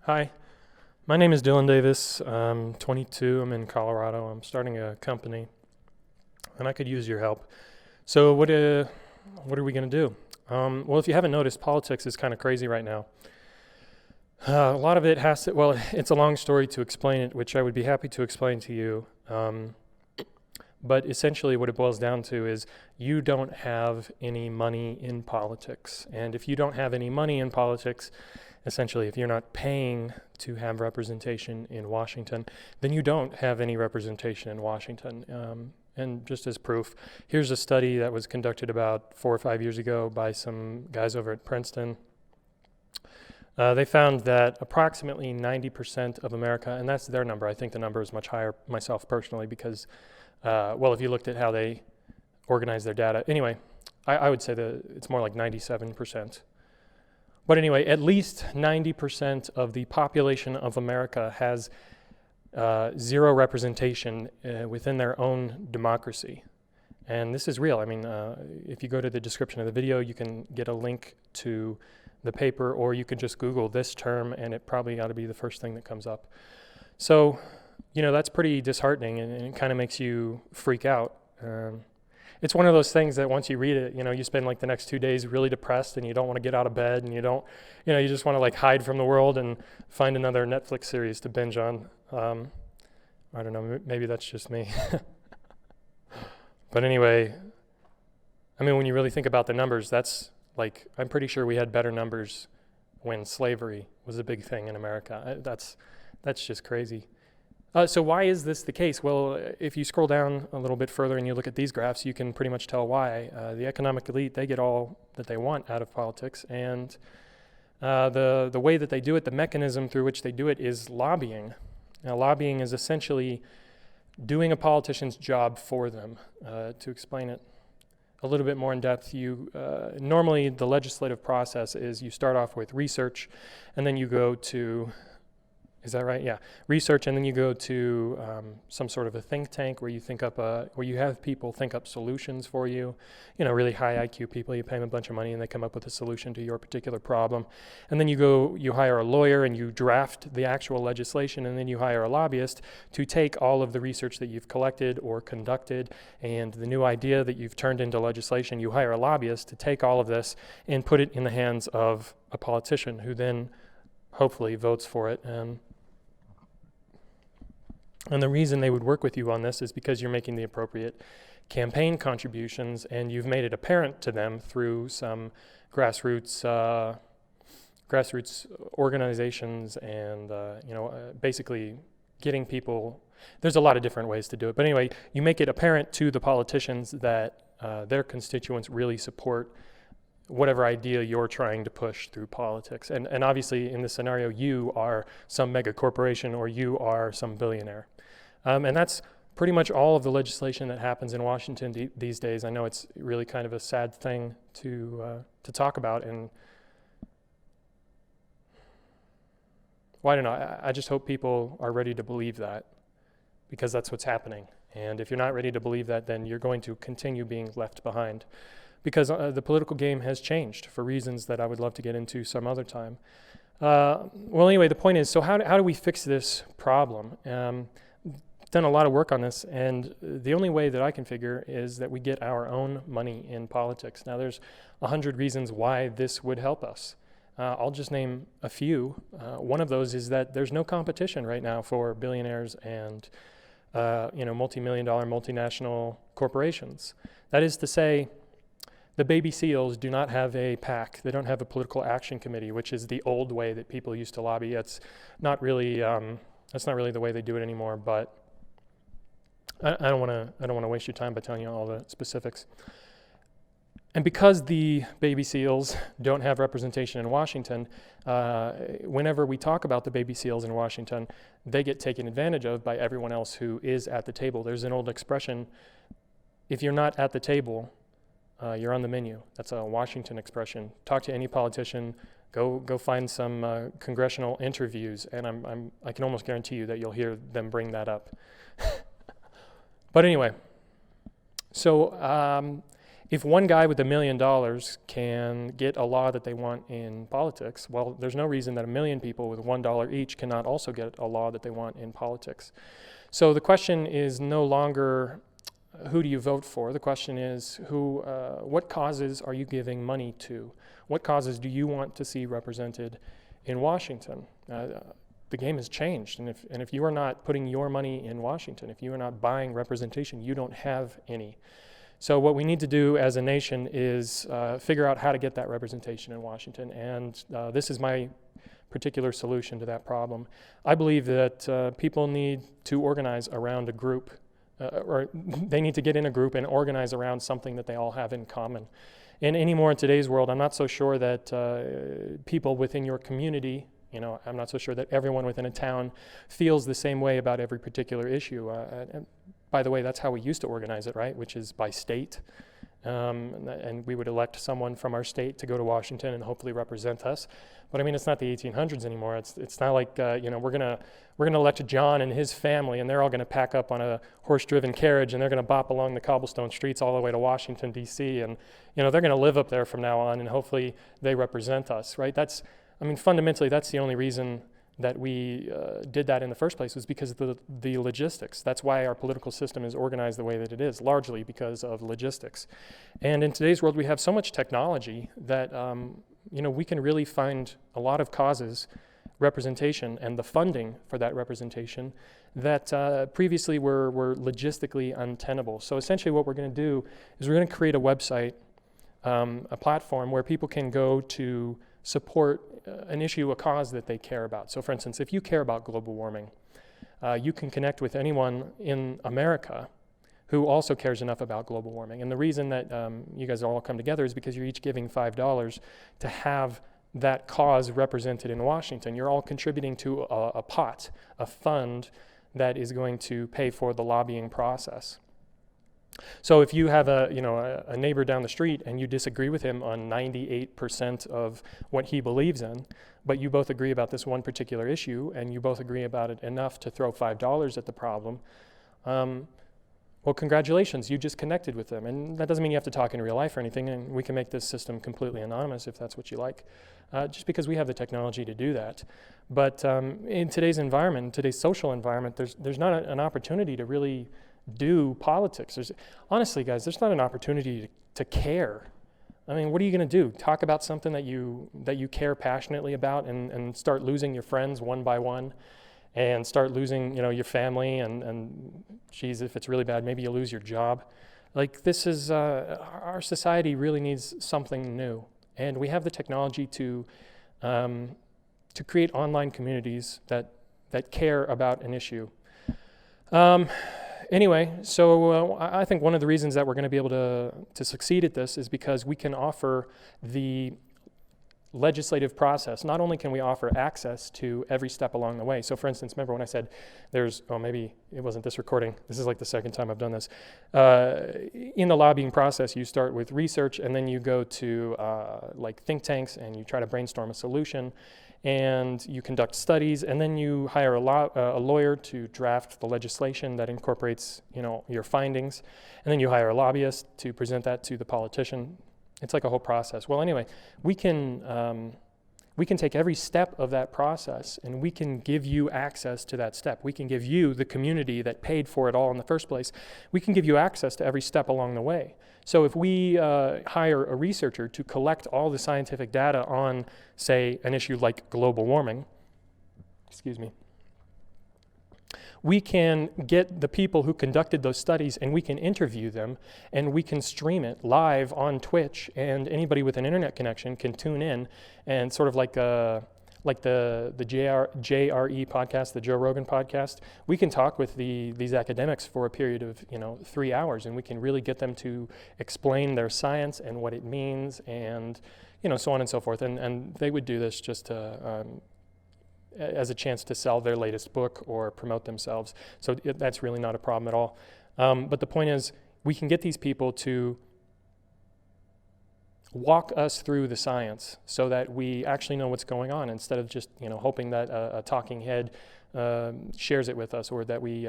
Hi, my name is Dylan Davis. I'm 22. I'm in Colorado. I'm starting a company, and I could use your help. So, what are we going to do? Well, if you haven't noticed, politics is kind of crazy right now. A lot of it has to. Well, it's a long story to explain it, which I would be happy to explain to you. But essentially, what it boils down to is you don't have any money in politics, and if you don't have any money in politics, essentially, if you're not paying to have representation in Washington, then you don't have any representation in Washington. And just as proof, here's a study that was conducted about 4 or 5 years ago by some guys over at Princeton. They found that approximately 90% of America, and that's their number. I think the number is much higher myself personally because, well, if you looked at how they organize their data. Anyway, I would say that it's more like 97%. But anyway, at least 90% of the population of America has zero representation within their own democracy. And this is real. I mean, if you go to the description of the video, you can get a link to the paper, or you can just Google this term, and it probably ought to be the first thing that comes up. So, that's pretty disheartening, and it kind of makes you freak out. It's one of those things that once you read it, you spend like the next 2 days really depressed, and you don't want to get out of bed, and you just want to like hide from the world and find another Netflix series to binge on. I don't know, maybe that's just me. But anyway, I mean, when you really think about the numbers, that's like, I'm pretty sure we had better numbers when slavery was a big thing in America. That's just crazy. So why is this the case? Well, if you scroll down a little bit further and you look at these graphs, you can pretty much tell why. The economic elite, they get all that they want out of politics, and the way that they do it, the mechanism through which they do it is lobbying. Now, lobbying is essentially doing a politician's job for them. To explain it a little bit more in depth, normally the legislative process is you start off with research, and then you go to, is that right? Yeah, research, and then you go to some sort of a think tank where you where you have people think up solutions for you. Really high IQ people. You pay them a bunch of money, and they come up with a solution to your particular problem. And then you hire a lawyer, and you draft the actual legislation, and then you hire a lobbyist to take all of the research that you've collected or conducted and the new idea that you've turned into legislation. You hire a lobbyist to take all of this and put it in the hands of a politician who then hopefully votes for it. And the reason they would work with you on this is because you're making the appropriate campaign contributions, and you've made it apparent to them through some grassroots organizations, and basically getting people. There's a lot of different ways to do it, but anyway, you make it apparent to the politicians that their constituents really support whatever idea you're trying to push through politics. And obviously, in this scenario, you are some mega corporation or you are some billionaire. And that's pretty much all of the legislation that happens in Washington these days. I know it's really kind of a sad thing to talk about. And well, I don't know. I just hope people are ready to believe that, because that's what's happening. And if you're not ready to believe that, then you're going to continue being left behind. Because the political game has changed for reasons that I would love to get into some other time. Well, anyway, the point is, so how do we fix this problem? Done a lot of work on this, and the only way that I can figure is that we get our own money in politics. Now, there's 100 reasons why this would help us. I'll just name a few. One of those is that there's no competition right now for billionaires and multi-million-dollar multinational corporations. That is to say, the baby seals do not have a PAC. They don't have a political action committee, which is the old way that people used to lobby. It's not really that's not really the way they do it anymore. But I don't want to waste your time by telling you all the specifics. And because the baby seals don't have representation in Washington, whenever we talk about the baby seals in Washington, they get taken advantage of by everyone else who is at the table. There's an old expression: if you're not at the table, you're on the menu. That's a Washington expression. Talk to any politician. Go find some congressional interviews, and I can almost guarantee you that you'll hear them bring that up. But anyway, so if one guy with $1 million can get a law that they want in politics, well, there's no reason that 1 million people with $1 each cannot also get a law that they want in politics. So the question is no longer who do you vote for? The question is what causes are you giving money to? What causes do you want to see represented in Washington? The game has changed, and if you are not putting your money in Washington, if you are not buying representation, you don't have any. So what we need to do as a nation is figure out how to get that representation in Washington, and this is my particular solution to that problem. I believe that people need to organize around a group, or they need to get in a group and organize around something that they all have in common. And anymore in today's world, I'm not so sure that people within your community, I'm not so sure that everyone within a town feels the same way about every particular issue. And by the way, that's how we used to organize it, right? Which is by state. And we would elect someone from our state to go to Washington and hopefully represent us. But I mean, it's not the 1800s anymore. It's not like we're gonna elect John and his family, and they're all gonna pack up on a horse-driven carriage, and they're gonna bop along the cobblestone streets all the way to Washington D.C. And they're gonna live up there from now on, and hopefully they represent us, right? Fundamentally, that's the only reason that we did that in the first place was because of the logistics. That's why our political system is organized the way that it is, largely because of logistics. And in today's world, we have so much technology that we can really find a lot of causes, representation, and the funding for that representation that previously were logistically untenable. So essentially what we're going to do is we're going to create a website, a platform where people can go to support an issue, a cause that they care about. So for instance, if you care about global warming, you can connect with anyone in America who also cares enough about global warming. And the reason that you guys all come together is because you're each giving $5 to have that cause represented in Washington. You're all contributing to a pot, a fund that is going to pay for the lobbying process. So if you have a neighbor down the street and you disagree with him on 98% of what he believes in, but you both agree about this one particular issue and you both agree about it enough to throw $5 at the problem, well, congratulations, you just connected with them. And that doesn't mean you have to talk in real life or anything, and we can make this system completely anonymous if that's what you like, just because we have the technology to do that. But in today's environment, today's social environment, there's not an opportunity to really do politics. Honestly, guys, there's not an opportunity to care. I mean, what are you going to do? Talk about something that you care passionately about and start losing your friends one by one, and start losing your family, and geez, if it's really bad, maybe you lose your job. Like, this is our society really needs something new, and we have the technology to create online communities that care about an issue. Anyway, so I think one of the reasons that we're going to be able to succeed at this is because we can offer the legislative process. Not only can we offer access to every step along the way. So for instance, remember when I said maybe it wasn't this recording. This is like the second time I've done this. In the lobbying process, you start with research, and then you go to like think tanks, and you try to brainstorm a solution, and you conduct studies, and then you hire a lawyer to draft the legislation that incorporates your findings, and then you hire a lobbyist to present that to the politician. It's like a whole process. Well, anyway, we can take every step of that process, and we can give you access to that step. We can give you, the community that paid for it all in the first place, we can give you access to every step along the way. So if we hire a researcher to collect all the scientific data on, say, an issue like global warming, we can get the people who conducted those studies, and we can interview them, and we can stream it live on Twitch, and anybody with an internet connection can tune in, and sort of like the JRE podcast, the Joe Rogan podcast, we can talk with these academics for a period of 3 hours, and we can really get them to explain their science and what it means, and so on and so forth. And they would do this just to as a chance to sell their latest book or promote themselves. So that's really not a problem at all. But the point is, we can get these people to walk us through the science so that we actually know what's going on, instead of just hoping that a talking head shares it with us, or that we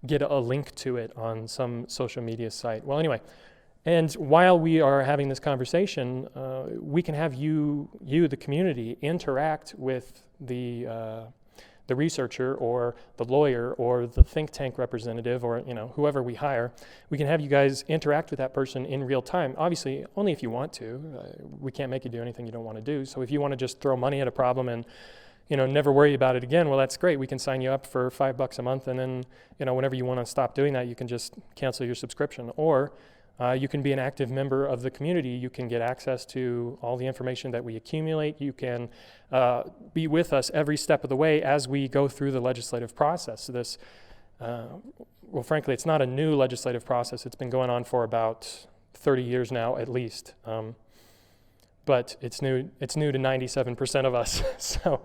get a link to it on some social media site. Well, anyway, And while we are having this conversation, we can have you, the community, interact with the researcher or the lawyer or the think tank representative or whoever we hire. We can have you guys interact with that person in real time. Obviously, only if you want to. We can't make you do anything you don't want to do. So if you want to just throw money at a problem and never worry about it again, well, that's great. We can sign you up for $5 a month, and then whenever you want to stop doing that, you can just cancel your subscription. Or you can be an active member of the community. You can get access to all the information that we accumulate. You can be with us every step of the way as we go through the legislative process. So this, well, frankly, it's not a new legislative process. It's been going on for about 30 years now, at least. But it's new to 97% of us. So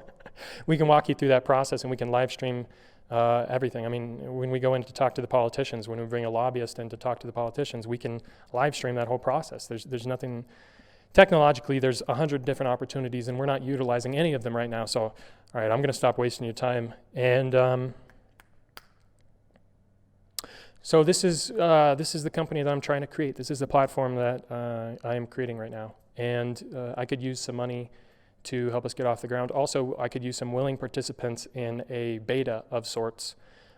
we can walk you through that process, and we can live stream everything. I mean, when we go in to talk to the politicians, when we bring a lobbyist in to talk to the politicians, we can live stream that whole process. There's nothing, technologically, there's 100 different opportunities, and we're not utilizing any of them right now. So, all right, I'm going to stop wasting your time. And so this is the company that I'm trying to create. This is the platform that I am creating right now. And I could use some money to help us get off the ground. Also, I could use some willing participants in a beta of sorts.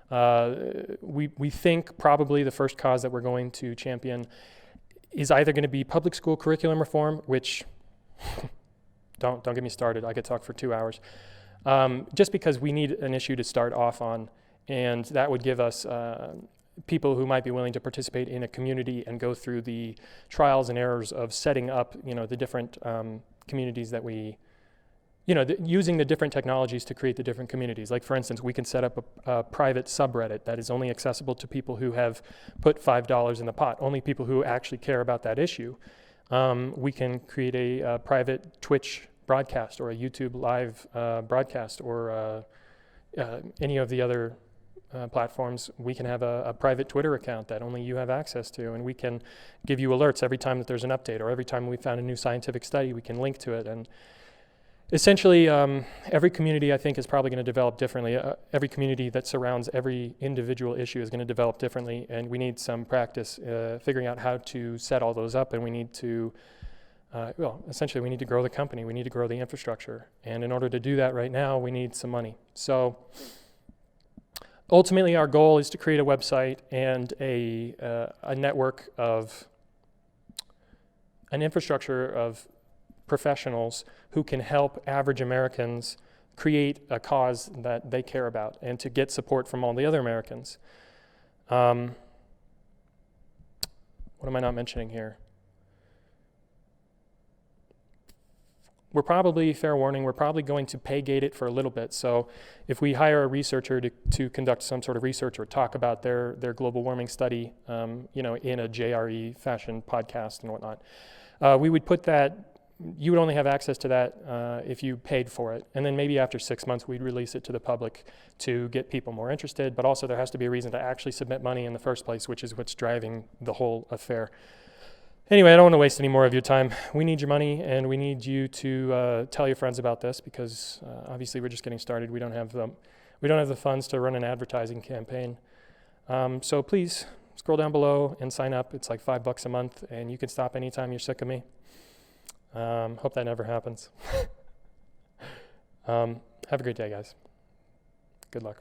We think probably the first cause that we're going to champion is either going to be public school curriculum reform, which don't get me started. I could talk for 2 hours. Just because we need an issue to start off on, and that would give us people who might be willing to participate in a community and go through the trials and errors of setting up, the different communities that we, using the different technologies to create the different communities. Like, for instance, we can set up a private subreddit that is only accessible to people who have put $5 in the pot, only people who actually care about that issue. We can create a private Twitch broadcast or a YouTube live broadcast or any of the other platforms. We can have a private Twitter account that only you have access to, and we can give you alerts every time that there's an update, or every time we found a new scientific study, we can link to it. And essentially, every community, I think, is probably going to develop differently. Every community that surrounds every individual issue is going to develop differently, and we need some practice figuring out how to set all those up, and we need to, essentially, we need to grow the company. We need to grow the infrastructure. And in order to do that right now, we need some money. So ultimately, our goal is to create a website and a network of, an infrastructure of professionals who can help average Americans create a cause that they care about and to get support from all the other Americans. What am I not mentioning here? We're probably, fair warning, we're probably going to pay gate it for a little bit. So if we hire a researcher to conduct some sort of research or talk about their global warming study, in a JRE fashion podcast and whatnot, we would put that, you would only have access to that if you paid for it. And then maybe after 6 months, we'd release it to the public to get people more interested. But also there has to be a reason to actually submit money in the first place, which is what's driving the whole affair. Anyway, I don't want to waste any more of your time. We need your money, and we need you to tell your friends about this, because obviously we're just getting started. We don't have the funds to run an advertising campaign. So please scroll down below and sign up. It's like $5 a month, and you can stop anytime you're sick of me. Hope that never happens. Have a great day, guys. Good luck.